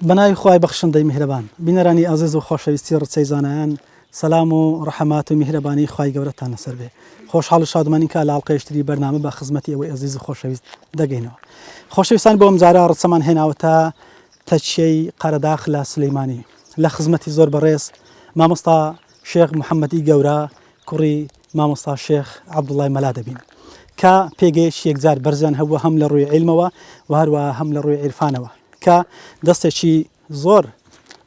بەناوی خوای بەخشندەی میهرەبان بینەرانی ئازیز و خۆشەویستی ڕچەی زانایان سەلام و ڕەحەمات و میهرەبانی خوای گەورەتان لەسەر بێ. خۆشحاڵ و شادمانی کە لە ئاڵلقەیەشتری بەرنامە بە خزمەتی ئەوەی ئەزیز و خۆشەویست دەگەینەوە. خۆشەویستان بۆ ئەم جارە ڕچەمان هێناوەتە تەچیەی قەرەداغ لە سلەیمانی لە خزمەتی زۆر بەڕێز مامۆستا شێخ محەممەدی گەورە کوڕی مامۆستا شێخ عەبدوڵڵای مەلا دەبین کە پێگەیەکی یەکجار بەرزیان هەبووە هەم لە ڕووی عیلمەوە و هەروە هەم لە ڕووی عیرفانەوە کە دەستێکی زۆر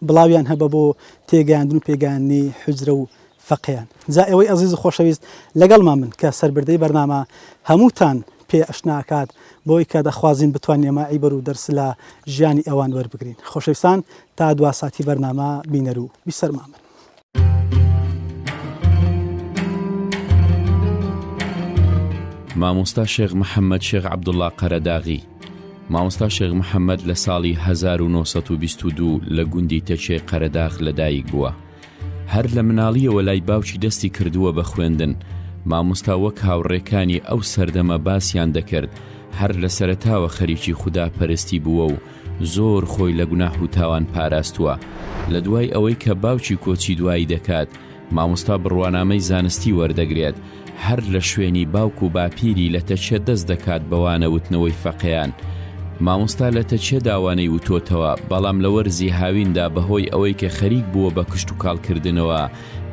بڵاویان هەبە بۆ تێگەیاندن و پێگەیاندنی حوجرە و فەقییان. جا ئێوەی ئەزیز و خۆشەویست لەگەڵمان من کە سەربردەی بەرنامە هەمووتان پێ ئەشناکات بۆی کە دەخوازین بتوانین ئێمە عیبەر و دەرس لە ژیانی ئەوان وەربگرین. خۆشەویستان تا دوا ساتی بەرنامە بینەر و بیسەرمان من. مامۆستا شێخ محەممەد شێخ عەبدوڵڵا قەرەداغی. مامۆستا شێخ محەممەد لە ساڵی 1922 لە گوندی تەچێ قەرەداغ لەدایک بووە. هەر لە مناڵیەوە لای باوکی دەستی کردووە بە خوێندن. مامۆستا وەک هاوڕێکانی ئەو سەردەمە باسییان دەکرد هەر لە سەرەتاوە خەریکی خودا پەرستی بووە و زۆر خۆی لە گوناح و تاوان پاراستووە. لە دوای ئەوەی کە باوکی کۆچی دوایی دەکات مامۆستا بڕوانامەی زانستی وەردەگرێت هەر لە شوێنی باوک و باپیری لە تەچێ دەست دەکات بەوانە وتنەوەی فەقییان. مامۆستا لە تەچێ داوانەی وتۆتەوە بەڵام لە وەرزی هاویندا بەهۆی ئەوەی کە خەریک بووە بە کشت و کاڵکردنەوە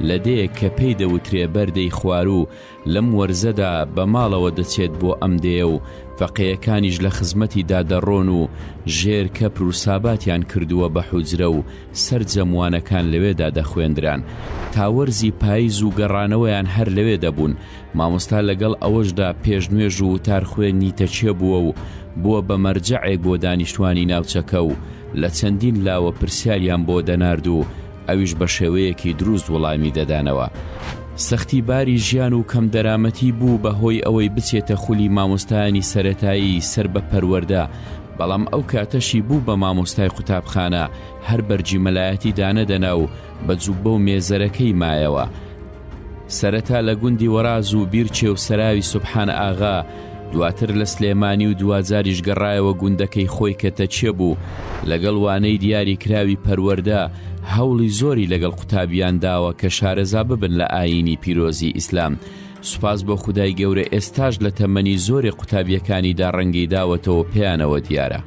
لە دەیەک کە پێی دەوترێ بەردەی خوار و لەم وەرزەدا بە ماڵەوە دەچێت بۆ ئەم دێ و فەقیەکانیش لە خزمەتی دادەڕۆن و ژێر کەپر و ساباتیان کردووە بە حوجرە و سەرجەموانەکان لەوێدا دەخوێندران. تاوەرزی پاییز و گەڕانەوەیان هەر لەوێ دەبوون. مامۆستا لەگەڵ ئەوەشدا پێشنوێژ و تارخوێنی تەچێ بووە و بووە بە مەرجەعێک بۆ دانیشتوانی ناوچەکە و لە چەندین لاوە پرسیاریان بۆ دەنارد و ئەویش بە شێوەیەکی دروست وەڵامی دەدانەوە. سەختی باری ژیان و کەم دەرامەتی بوو بەهۆی ئەوەی بچێتە خولی مامۆستایانی سەرەتایی سەر بە پەروەردە، بەڵام ئەو کاتەشی بوو بە مامۆستای قوتابخانە هەر بەرجی مەلایەتی دانەدەنا و بەجووب بەو مێزەرەکەی مایەوە. سەرەتا لە گوندی وەراز و بیرچێ و سەراوی سوبحانە ئاغا، دواتر لە سلێمانی و دوازاریش گەڕایەوە گوندەکەی خۆی کە تەچێ بوو. لەگەڵ وانەی دیاری کراوی پەروەردە هەوڵی زۆری لەگەڵ قوتابیان داوە کە شارەزا ببن لە ئایینی پیرۆزی ئیسلام. سوپاس بۆ خودای گەورە ئێستاش لە تەمەنی زۆری قوتابیەکانیدا ڕەنگی داوەتەوە پێیانەوە دیارە.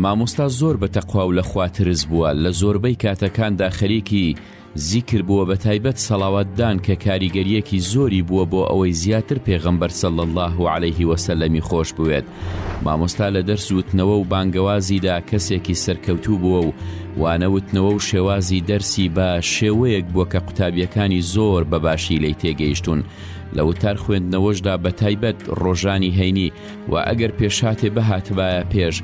مامۆستا زۆر بە تەقوا و لە خوا ترس بووە. لە زۆربەی کاتەکاندا خەریکی زیکر بووە بە تایبەت سەڵاواتدان کە کاریگەریەکی زۆری بووە بۆ ئەوەی زیاتر پێغەمبەر صلی الله علیه وسلم خۆش بوێت. مامۆستا لە دەرس وتنەوە و بانگەوازیدا کەسێکی سەرکەوتوو بووە و وانەوتنەوە و شێوازی دەرسی بە شێوەیەک بووە کە قوتابیەکانی زۆر بەباشی لی تێگەیشتون. لە وتار خوێندنەوەشدا بە تایبەت ڕۆژانی هەینی و ئەگەر پێشاتێ بەهاتبایە پێش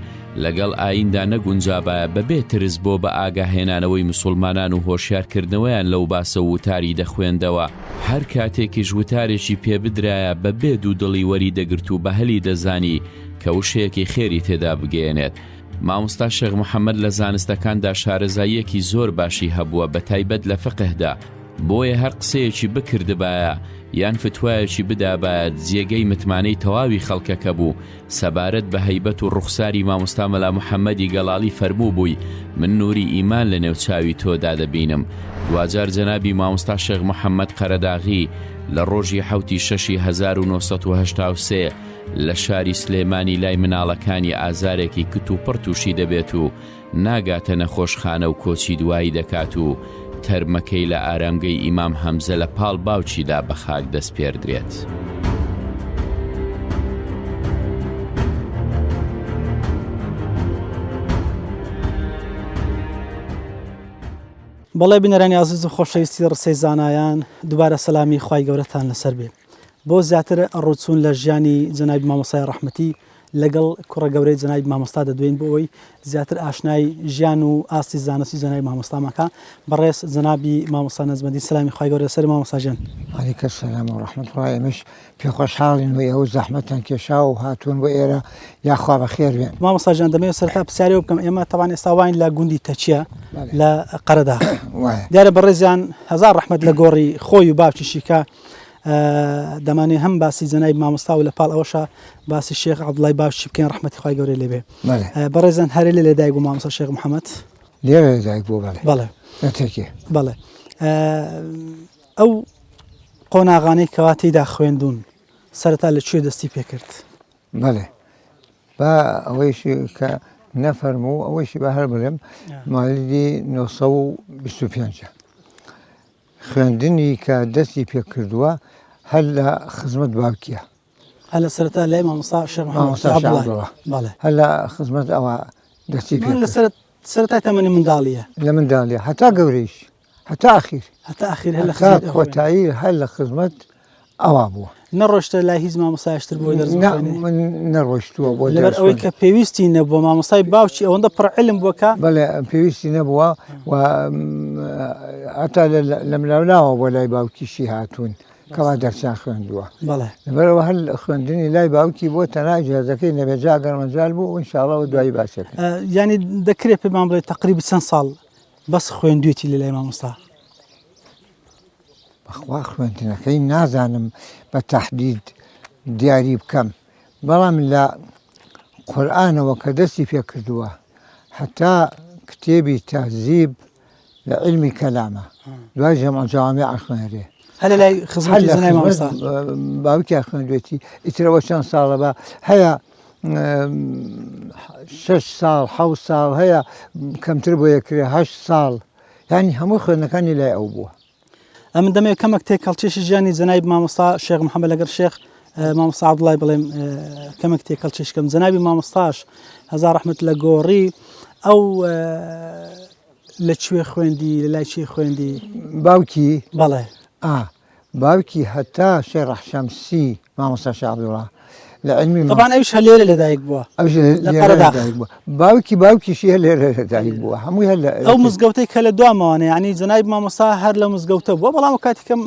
لەگەڵ ئایندا نەگونجابایە بەبێ ترس بۆ بە ئاگاهێنانەوەی مسلمانان و هۆشیارکردنەوەیان لەو باسە وتاری دەخوێندەوە. هەر کاتێکیش وتارێکی پێ بدرایە بەبێ دوو دڵی وەری دەگرت و بەهەلی دەزانی کە وشەیەکی خێری تێدا بگەێنێت. مامۆستا شێخ محەممەد لە زانستەکاندا شارەزاییەکی زۆر باشی هەبووە بە تایبەت لە فقهدا، بۆیە هەر قسەیەکی بکردبایە یان فتوایەکی بدابایەت جێگەی متمانەی تەواوی خەڵکەکە بوو. سەبارەت بە هەیبەت و ڕوخساری مامۆستا مەلا محەممەدی گەڵاڵی فەرموو بووی من نووری ئیمان لە نێوچاوی تۆدا دەبینم. دوجار جەنابی مامۆستا شێخ محەممەد قەرەداغی لە ڕۆژی 1983 لە شاری سلێمانی لای مناڵەکانی ئازارێکی کت و پڕ تووشی دەبێت و ناگاتە نەخۆشخانە و کۆچی دوایی دەکات و تەرمەکەی لە ئارامگەی ئیمام هەمزە لە پاڵ باوچیدا بە خاک دەست پێردرێت. بەڵێ بینەرانی ئازیز و خۆشەویستی ڕچەی زانایان دووبارە سەلامی خوای گەورەتان لەسەر بێ. بۆ زیاتر ڕووچوون لە ژیانی جەنابی مامۆستای ڕەحمەتی لەگەڵ کوڕە گەورەی جەنابی مامۆستا دەدوێن بۆ ئەوەی زیاتر ئاشنای ژیان و ئاستی زانستی جەنابی مامۆستامەکە. بەڕێز جەنابی مامۆستا نەجمەدین سەلامی خوای گەورە لەسەر مامۆستا ژیان. عەلەیکە سەلام و ڕەحمەتوڵڵی ئێمەش پێخۆشحاڵین و ئێوە زەحمەتان کێشا و هاتوون بۆ ئێرە یاخوا بەخێر بێن. مامۆستا ژیان دەمەوێت سەرەتا پرسیارەوە بکەم ئێمە تەوان ئێستا واین لە گوندی تەچیە لە قەرەداغ. دیارە بەڕێزیان هەزار ڕەحمەت لە گۆڕی خۆی و باوکیشی کە دەمانێ هەم باسی جەنابی مامۆستا و لە پاڵ ئەوەشە باسی شێخ عەبدوڵای باوشی بکەین ڕەحمەتی خوای گەورەی لێبێ. بەڕێزان هەرێ لە لێدایک بوو مامۆستا شێخ محەممەد لێرە لەدایک بوو بەڵێ نەتێکێ بەڵێ ئەو قۆناغانەی کەوا تێیدا خوێندوون سەرەتا لەکوێ دەستی پێکرد؟ بەڵێ با ئەوەیشی کە نەفەرموو ئەوەیشی بە هەر بڵێم مالیدی 1925 خوێندنی کە دەستی پێ کردووە هەر لە خزمەت باوکیە هەر لە سەرەتا لای مامۆستا شێخ محەممەد بەڵێ هەر لە خزمەت ئەوە دەستی پێ لە سەرەتای تەمەنی منداڵیە لە منداڵیە هەتا گەورەیش هەتا ئاخیر هەتا ئاخیر هەر لە خزمەت کۆتایی هەر لە خزمەت ئەوا بووە نەڕۆشتە لای هیچ مامۆستایشتر بۆی دەرس من نەڕۆیشتووە بۆ لەبەر ئەوەی کە پێویستی نەبووە مامۆستای باوکی ئەوەندە پڕعلم بووکە بەڵێ پێویستی نەبووە و هەتا لە ملاولاوە بۆ لای باوکیشی هاتوون کەوا دەرسیان خوێندووە بەڵێ لەبەرەوە هەر خوێندنی لای باوکی بۆ تەنها ئیجازەکەی نەبێجا گەرمەجال بوو ئینشاڵڵا دوایی باشەکە ینی دەکرێت پێمان بڵێ تەقریبی چەند ساڵ بەس خوێندوێتی لە لای مامۆستا؟ بەخوا خوێندنەکەی نازانم بە تەحدید دیاری بکەم بەڵام لە قورئانەوە کە دەستی پێ کردووە هەتا کتێبی تەهزیب لە علمی کەلامە دوای جەمع جەوامیع خوێنرێ هەر لە لای خزمەتی جەنابی مامۆستا باوکیان خوێندوێتی ئیترەوە چەند ساڵە بە هەیە 6 ساڵ 7 ساڵ هەیە کەمتر بۆ یەکرێ 8 ساڵ ینی هەموو خوێندنەکانی لای ئەو بووە. ئەمن دەمێت کەمێک تێکەڵچێشی ژیانی جەنابی مامۆستا شێخ محەممەد لەگەر شێخ مامۆستا عەبدوڵای بڵێم کەمێک تێکەڵچێشکەم جەنابی مامۆستاش هەزار ڕەحمەت لە گۆڕی ئەو لەکوێ خوێندی لە لای چی خوێندی؟ باوکی بەڵێ باوکی هەتا شێخ شەمسی مامۆستا شێخ عەبدوڵا لە علمی طبعاً ئەوش هەر لێرە لەدایک بووە باوکیشی هەر لێرە لەدایک بووە هەمووی هەر ئەو مزگەوتەی کە لە دوامەوانە ینی جەنابی مامۆستا هەر لە مزگەوتە بووە بەڵام کاتێکم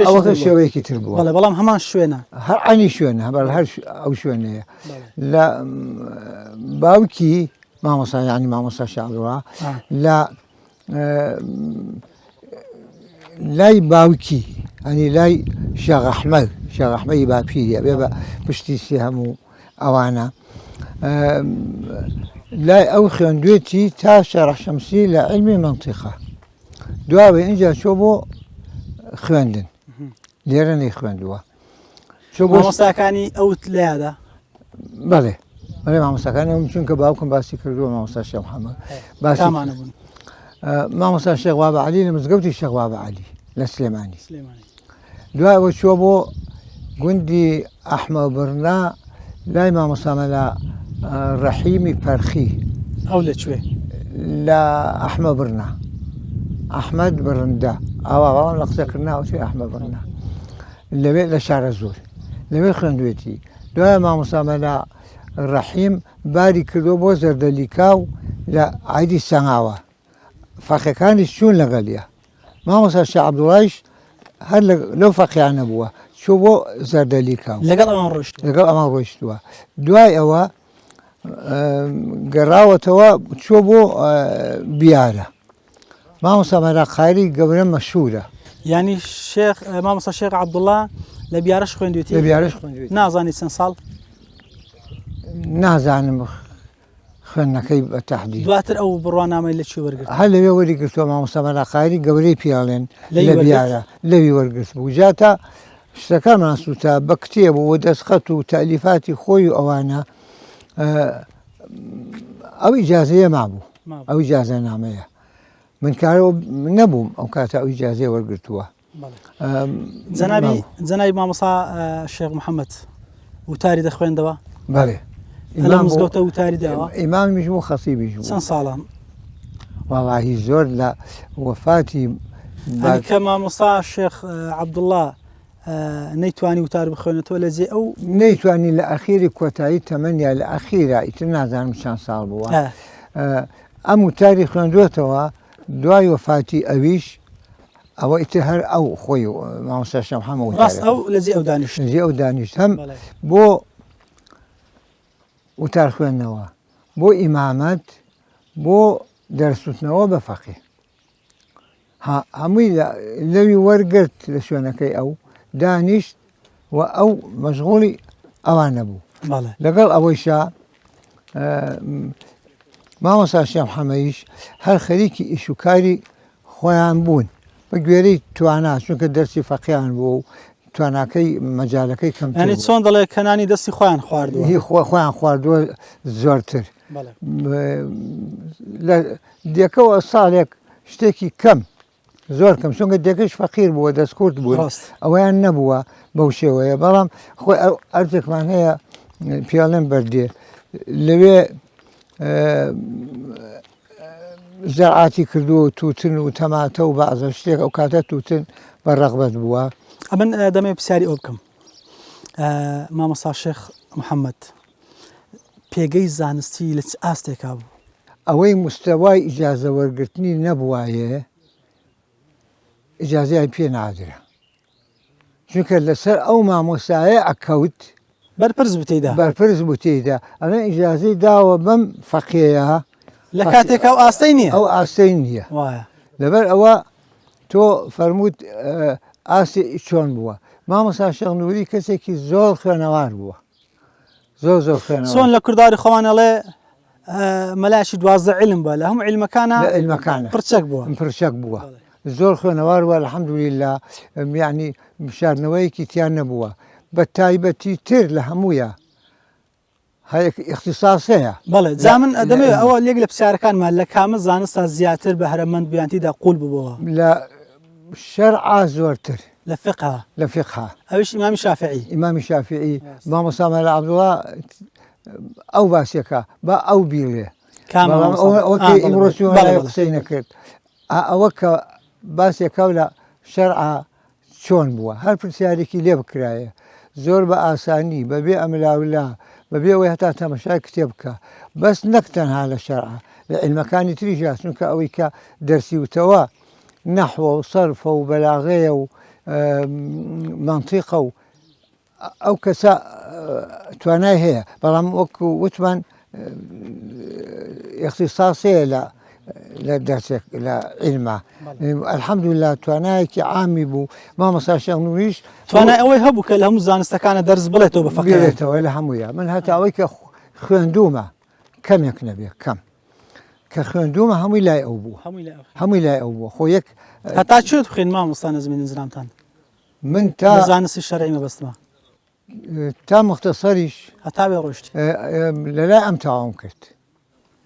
ئەوە شێوەیەکی تر بووە بەڵێ بەڵام هەمان شوێنە هەر ئەنی شوێنە هەر ئەو شوێنەیە لە باوکی مامۆستا ینی مامۆستا شێخ عەبدوڵا لە لای باوکی ئەنی لای شێخ ئەحمەدی باپیریە بێ بە پشتی سێ هەموو ئەوانە لای ئەو خوێندوێتی تا شێخ شەمسی لە علمی منتیقە دواوێ ئینجا چۆ بۆ خوێندن لێرە نەی خوێندووە مامۆستاکانی ئەوت لایدا بەڵێ مامۆستاکانی ئەوم چونکە باوکم باسی کردووە مامۆستا شێخ محەممەد باسیمانە بوون مامۆستا شێخ وابەعەلی لە مزگەوتی شێخ وابەعەلی لە سلێمانی دوایەوە چووە بۆ گوندی ئەحمەبڕنا لای مامۆستا مەلا ڕەحیمی پەرخی ئەو لەکوێ؟ لە ئەحمەبڕنا ئەحمەد بڕندە ئاوا لە قسەکردناوەتی ئەحمەبڕنا لەوێ لە شارە زۆر لەوێ خوێندوێتی دوایە مامۆستا مەلا ڕەحیم باری کردو بۆ زەردەلیکاو لە عایدی سەنگاوە فەقێکانی چوون لەگەڵیە مامۆستا شێخ عەبدوڵایش هەر لەو فەقییانە بووە چوو بۆ زەردەلیکاو لەگەڵ ئەمان ڕۆیشتووە دوای ئەوە گەڕاوەتەوە چوە بۆ بیارە مامۆستا مەلا قایری گەورە مەشهورە ینی مامۆستا شێخ عەبدوڵا لە بیارەش خوێندوێتی؟ لە بیارەش خوێندوێتی نازانی چەند ساڵ؟ نازانم خوێندنەکەی بە تەحدید دواتر ئەو بڕوانامەی لەکوێ وەرگرت؟ هەر لەوێ وەریگرتووە مامۆستا مەلا قایری گەورەی پیاڵێن لە بیارە لەوی وەرگرت بوو جاتە شتەکانمان سووتە بە کتێب و دەستخەت و تەلیفاتی خۆی و ئەوانە ئەو ئیجازەیە مابوو ئەو ئیجازە نامەیە من کارەوە نەبووم ئەو کاتە ئەو ئیجازەیە وەرگرتووە. جەنابی مامۆستا شێخ محەممەد وتاری دەخوێندەوە؟ بەڵێ لە مزگەوتە وتاری داوە؟ ئیمامیش بوو خەسیبیش بوو. چەند ساڵان؟ وەڵاهی زۆر لە وەفاتی کە مامۆستا شێخ عەبدوڵا نەیتوانی وتار بخوێنێتەوە لەجێ ئەو نەیتوانی لە ئەخیری کۆتایی تەمەنیا لە ئەخیرا ئیتر نازانم چەند ساڵ بووە ئەم وتاری خوێندوێتەوە دوای وەفاتی ئەویش ئەوە ئیتر هەر ئەو خۆی مامۆستا شێخ محەممەد ڕاست ئەو لەجێ ئەو دانیشت لەجێ ئەو دانیشت هەم بۆ وتار خوێندنەوە بۆ ئیمامەت بۆ دەرسوتنەوە بە فەقیه هەمووی لەوی وەرگرت لە شوێنەکەی ئەو دانیشت و ئەو مەشغوڵی ئەوانە بوو بەڵێ لەگەڵ ئەوەیشا مامۆستا شێخ محەممەدیش هەر خەریکی ئیش و کاری خۆیان بوون بە گوێرەی توانا چونکە دەرسی فەقییان بوو و تواناکەی مەجالەکەی کەم ینی چۆن دەڵێ کەنانی دەستی خۆیان خواردووە هی خۆیان خواردووە زۆرتر بەڵێ لە دیەکەەوە ساڵێک شتێکی کەم زۆر کەم چونکە دیەکەش فەقیر بووە دەستکورد بوو ڕاست ئەویان نەبووە بەو شێوەیە بەڵام خۆی ئەرزێکمان هەیە پیاڵێن بەردێ لەوێ زەرعاتی کردو و تووتن و تەماتە و بەعزە شتێک ئەو کاتە تووتن بە ڕەغبەت بووە ئەمن دەمێ پرسیاری ئەو بکەم مامۆستا شێخ محەممەد پێگەی زانستی لە چ ئاستێکا بوو ئەوەی مستەوای ئیجازە وەرگرتنی نەبووایە ئیجازیان پێ نادرا چونکە لەسەر ئەو مامۆسایە ئەکەوت بەرپرس بتێدا بەرپرس بوو تێدا ئەمە ئیجازەی داوە بەم فەقەیە لە کاتێکا ئەو ئاستەی نییە ئەو ئاستەی نییە وایە لەبەر ئەوە تۆ فەرمووت ئاستی چۆن بووە مامۆستا شێخ نووری کەسێکی زۆر خوێنەوار بووە زۆر خوێنەوار چۆن لە کورداری خۆوانەڵێ مەلاشی 12 علم بە لە هەموو علمەکانە لە علمەکانە پرچەک بووە پرچەک بووە زۆر خوێنەوار وە الحەمدولیلا یعنی شاردنەوەیەکی تیان نەبووە بە تایبەتی تر لە هەموویە اختصاسەیە بەڵێ جا من دەمەوێت ئەوە لێک لە پرسیارەکانمان لە کامە زانستا زیاتر بە هەرەمەند بیانتیدا قوڵ ببەوە لە شەرعا زۆرتر لە فقها لە فقها ئەوش ئیمامی شافعی ئیمامی شافعی مامۆستا مەلا عەبدوڵڵا ئەو باسیەکە بە ئەو بیڵێ ئەوەی قسەی نەکرد ئەوە کە باسێکە لە شەرعا چۆن بووە هەر پرسیارێکی لێ بکرایە زۆر بە ئاسانی بەبێ ئەملاولا بەبێ ئەوەی هەتا تەمەشای کتێب بکە بەس نەک تەنها لە شەرعا لە علمەکانی تریژ چونکە ئەوەی کە دەرسی وتەوە نەحوە و سەرفە و بەلاغەیە و منتیقە و ئەو کەسە توانای هەیە بەڵام وەکو وتمان اختصاسەیە لە دەرسێک لە علما الحەمدولیلا توانایەکی عامی بوو مامۆستا شێخ نووریش توانای ئەوەی هەبوو کە لە هەموو زانستەکانە دەرس بڵێتەوە بە فەقێتەوە لە هەموویە من هەتا ئەوەی کە خوێندومە کەمێک نەبێ کەم کە خوێندومە هەمووی لای ئەو بوو هەمووی لای ئەو بووە خۆ یەک هەتا چێت بخێن مامۆستا نەزمین نزرامتان من تا زانستی شەرعی مەبەستمە تا مختصەریش هەتا بێ ڕۆشتی لەلای ئەم تاوام کرد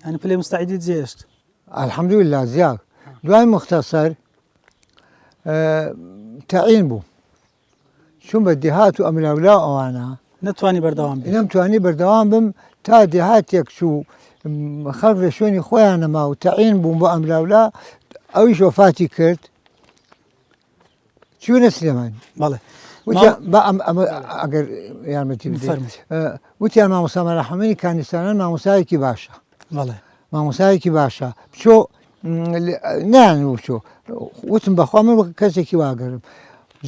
ئەنی پلێ مستعیدیت جێشت الحەمدولیلا زیاد دوای مختصەر تەعین بوو چون بە دێهات و ئەملاولا ئەوانە نەتوانی بەردەوام بێ نەمتوانی بەردەوام بم تا دێهاتێک چوو خەڵک لە شوێنی خۆیان نەما و تەعین بووم بۆ ئەملاولا ئەویش وەفاتی کرد چوونە سلێمانی بەڵێ ئەگەر یارمەتی وتیان مامۆستا مەلا حەمەدی کانیستانان مامۆسایەکی باشە بەڵێ مامۆسایەکی باشە بچۆ نان وچۆ وتم بەخوا من کەسێکی واگەرم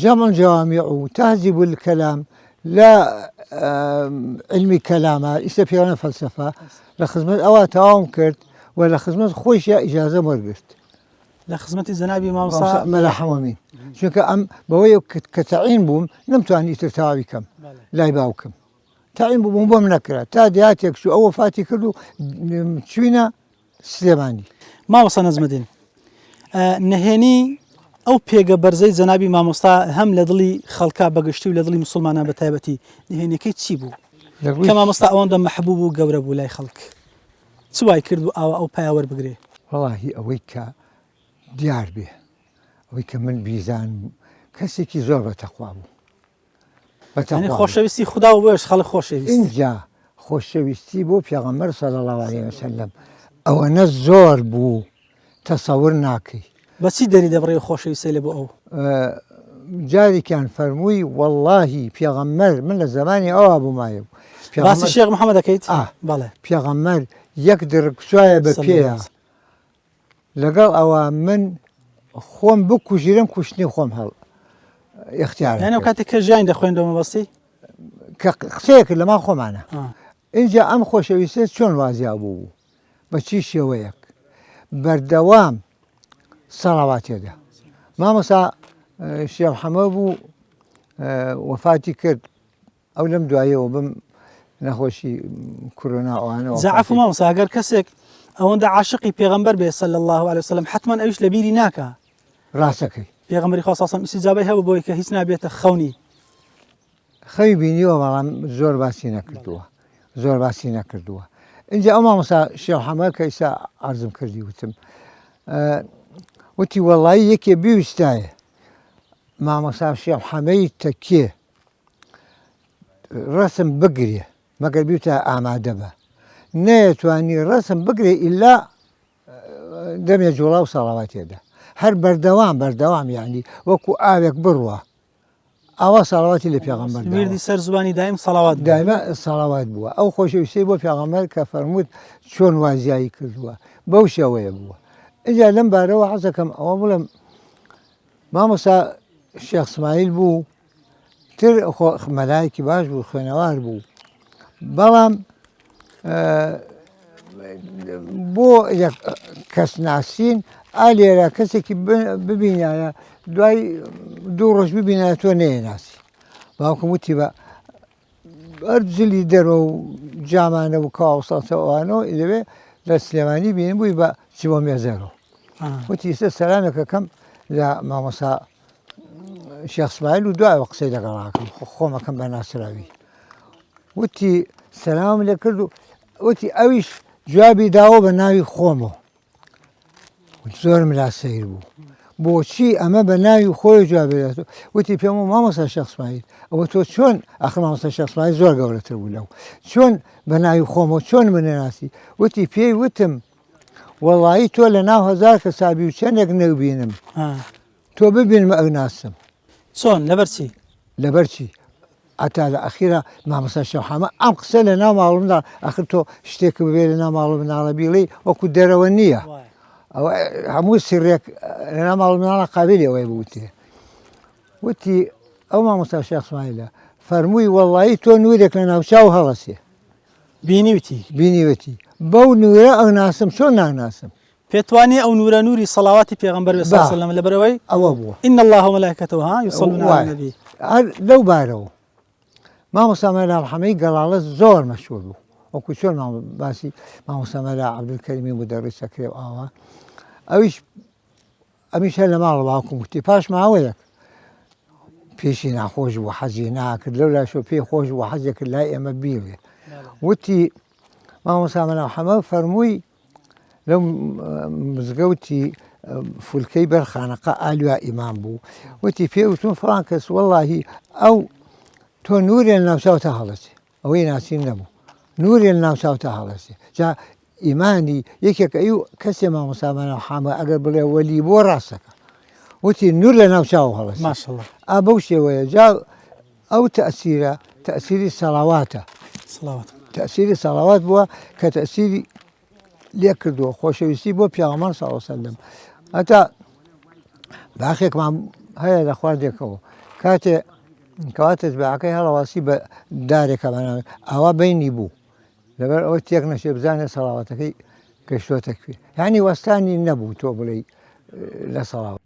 جەمع جەوامیع و تهذیب الکەلام لا علمی کەلامە ئیسە پێوانە فەلسەفە لە خزمەت ئەوە تەواوم کرد و لە خزمەت خۆیشە ئیجازە وەرگرت لە خزمەتی جەنابی مامۆستا مەلا حەمەمی چونکە ئەم بەوەی کە تەعین بووم نەمتوانی ئیتر تەواوی کەم لای باوکم تەعین بووم بۆم نەکرا تا دیاتێک چوو ئەو وەفاتی کرد و چوینە سلێمانی مامۆستا نەزمەدین نهێنی ئەو پێگە بەرزەی جەنابی مامۆستا هەم لە دڵی خەڵکا بەگشتی و لە دڵی مسلمانان بە تایبەتی نهێنەکەی چی بوو کە مامۆستا ئەوەندە مەحبوب و گەورە بوو لای خەڵک چ وای کرد و ئەو پایاوە وەربگرێ وەڵاهی ئەوەی کە دیار بێ ئەوەی کە من بیزان کەسێکی زۆر بەتەخوا بوو خۆشەویستی خوددا و بۆش خەڵک خۆشەویست اینجا خۆشەویستی بۆ پێغەمبەر صلی الله علیه وسلم ئەوەنە زۆر بوو تەسەور ناکەی بەچی دەری دەبڕێ خۆشەویستە لە بۆ ئەو جارێکیان فەرمووی وەڵڵاهی پێغەمبەر من لە زمانی ئەوە بوومایە باسی شێخ محەممەد دەکەیت بەڵێ پێغەمبەر یەک درکسوایە بە پێیە لەگەڵ ئەوە من خۆم بکوژیرم کوشتنی خۆم هەڵ اختیار یانە کاتێک کە ژیان دەخوێندەوە مەبەستی کە قسەیەک لەما خۆمانە اینجا ئەم خۆشەویستە چۆن وازیا بوو بە چی شێوەیەک بەردەوام سەڵاواتێدا مامۆستا شێخ محەممەد بوو وفاتی کرد ئەو لەم دوایەوە بم نەخۆشی کۆرۆنا ئەوانەوە زعف مامۆستا ئەگەر کەسێک ئەوەندە عاشقی پێغەمبەر بێ صلی الله عليه وسلم حتما ئەویش لە بیری ناکە ڕاستەکەی پێغەمبەری خوا صلی الله عليه وسلم استیجابەی هەبوو بۆی کە هیچ نابێتە خەونی خەوی بینیوە بەڵام زۆر باسی نەکردووە اینجا ئەو مامۆستا شێخ محەممەد کە ئیسا عەرزم کردی وتم وتی وەڵایی یەکێ بیویستایە مامۆستا شێخ محەممەدی تەکیێ ڕسم بگرێ مەگەر بیوتە ئامادە بە نەیەتوانی ڕسم بگرێ ئیلا دەمێ جوڵا و ساڵاواتێدا هەر بەردەوام یعنی وەکو ئاوێک بڕوە ئەوە ساڵاواتی لە پێغەمبەر وردی سەر زبانی دایم سەڵاوات دایمە ساڵاوات بووە ئەو خۆشەویستی بۆ پێغەمبەر کە فەرمووت چۆن وازیایی کردووە بەو شێوەیە بووە اینجا لەم بارەوە حەزەکەم ئەوە بڵێم مامۆستا شێخ اسماعیل بوو تر مەلایەکی باش بوو خوێنەوار بوو بەڵام بۆ کەس ناسین ئالێرە کەسێکی ببینایە دوای دوو ڕۆژ ببینایە تۆ نەیەناسی باوکم وتی بە ئەرجلی دەرەوە و جامانە و کاوساتەوانەوە لەوێ لە سلێمانی بینم بووی بە چی بۆ مێزەرەوە وتی ئێستا سەلامێکەکەم لە مامۆستا شێخ اسماعیل و دوایەوە قسەی لەگەڵاکەم خۆمەکەم بە ناسراوی وتی سەلام لێ کرد و وتی ئەویش جوابی داوە بە ناوی خۆمەوە زۆرم لا سەیر بوو بۆچی ئەمە بە ناوی خۆی جوابێت وتی پێم و مامۆستا شێخ اسماعیل ئەوە تۆ چۆن ئاخر مامۆستا شێخ اسماعیل زۆر گەورەتر بوو لەو چۆن بە ناوی خۆمەوە چۆن منەناسی وتی پێی وتم وەڵایی تۆ لە ناو هەزار کەسابی و چەندێک نەبینم تۆ ببینمە ئەو ناسم چۆن لەبەرچی لەبەرچی ئەتا لە ئەخیرا مامۆستا شێخ محەممەد ئەم قسە لە ناو ماڵمدا ئەخر تۆ شتێک ببێ لە ناو ماڵ مناڵە بیڵی وەکو دەرەوە نییە ئەو هەموو سرێک لە ناو ماڵ مناڵە قابلی ئەوەی بوتێ وتی ئەو مامۆستا شێخ اسماعیلە فەرمووی وەڵایی تۆ نورێک لە ناوچاو هەڵەسێ بینیوەتی بەو نورە ئەو ناسم چۆن ناناسم پێتوانێ ئەو نورە نوری سەڵاواتی پێغەمبەر بێ صلی الله علیه و سلم لەبەرەوەی ئەوە بووە إن الله وملائكته يصلون على النبي لەو بارەوە مامۆستا مەلا محەممەدی گەڵاڵە زۆر مەشهوور بوو وەکو چۆن باسی مامۆستا مەلا عەبدولکەریمی مودەڕیسە کرێ ئاوا ئەمیش هەر لە ماڵ باوکم وتی پاش ماوەیەک پێشی ناخۆش بوو حەزی ناکرد لەو لاشۆ پێی خۆش بوو حەزێک کرد لای ئێمە بیڵێ وتی مامۆستا مەلا محەممەد فەرمووی لەو مزگەوتی فولکەی بەرخانەقە ئالوا ئیمام بوو وتی پێ وتون فڵان کەس وەڵڵاهی ئەو تۆ نورێن ناوچاوتە هەڵەسێ ئەوەی ناسین نەبوو نورێن ناوچاوتە هەڵەسێ جا ئیمانی یەکێک ئەی کەسێ مامۆستا مەلا محەممەد ئەگەر بڵێ وەلی بۆ ڕاستەکە وتی نور لە ناوچاو هەڵەسێ ماشەڵڵا بەو شێوەیە جا ئەو تەئسیرە تەئسیری سەڵاواتە تەئسیری سەڵاوات بووە کە تەئسیری لێ کردووە خۆشەویستی بۆ پێغەمبەر صلی الله علیه و سلم هەتا باخێکمان هەیە لە خواردێکەوە کاتێ کەواتە تبعەکەی هەڵەواسی بە دارێکە بەناوی ئاوا بینی بوو لەبەر ئەوە تێک نەچێ بزانێت سەڵاواتەکەی گەشتۆتە کوێ یعنی وەستانی نەبوو تۆ بڵێ لە سەڵاوات